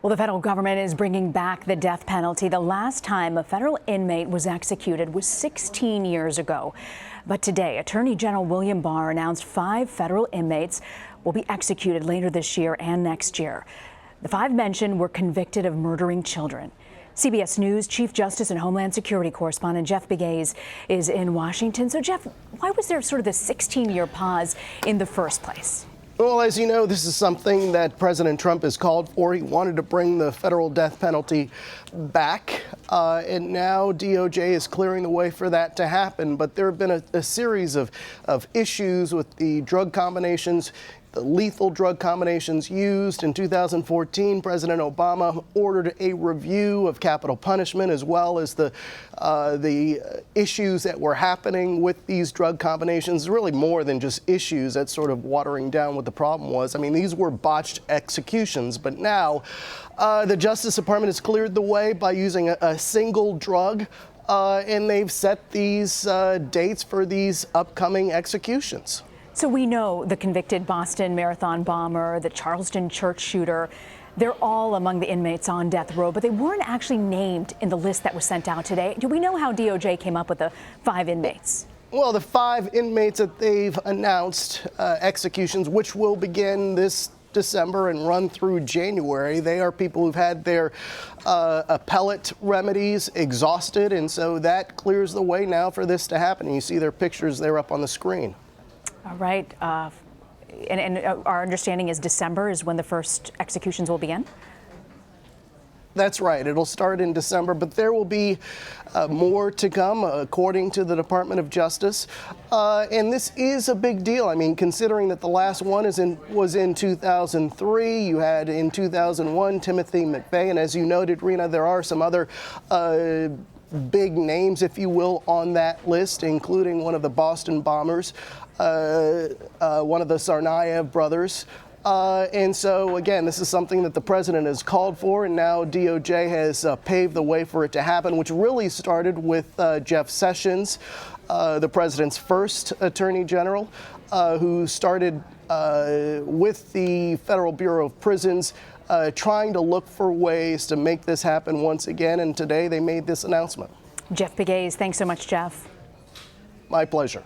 Well, the federal government is bringing back the death penalty. The last time a federal inmate was executed was 16 years ago. But today, Attorney General William Barr announced 5 federal inmates will be executed later this year and next year. The 5 mentioned were convicted of murdering children. CBS News Chief Justice and Homeland Security correspondent Jeff Pegues is in Washington. So, Jeff, why was there sort of this 16-year pause in the first place? Well, as you know, this is something that President Trump has called for. He wanted to bring the federal death penalty back, and now DOJ is clearing the way for that to happen. But there have been a series of issues with the drug combinations, the lethal drug combinations used. In 2014, President Obama ordered a review of capital punishment, as well as the issues that were happening with these drug combinations. Really more than just issues. That's sort of watering down what the problem was. I mean, these were botched executions, but now the Justice Department has cleared the way by using a single drug, and they've set these dates for these upcoming executions. So we know the convicted Boston Marathon bomber, the Charleston church shooter, they're all among the inmates on death row, but they weren't actually named in the list that was sent out today. Do we know how DOJ came up with the 5 inmates? Well, the 5 inmates that they've announced executions, which will begin this December and run through January, they are people who've had their appellate remedies exhausted, and so that clears the way now for this to happen. And you see their pictures there up on the screen. All right. And our understanding is December is when the first executions will begin? That's right. It'll start in December, but there will be more to come, according to the Department of Justice. And this is a big deal. I mean, considering that the last one was in 2003, you had in 2001 Timothy McVeigh, and as you noted, Rena, there are some other big names, if you will, on that list, including one of the Boston bombers, one of the Tsarnaev brothers. And so, again, this is something that the president has called for, and now DOJ has paved the way for it to happen, which really started with Jeff Sessions, the president's first attorney general, who started with the Federal Bureau of Prisons, trying to look for ways to make this happen once again. And today they made this announcement. Jeff Pegues, thanks so much, Jeff. My pleasure.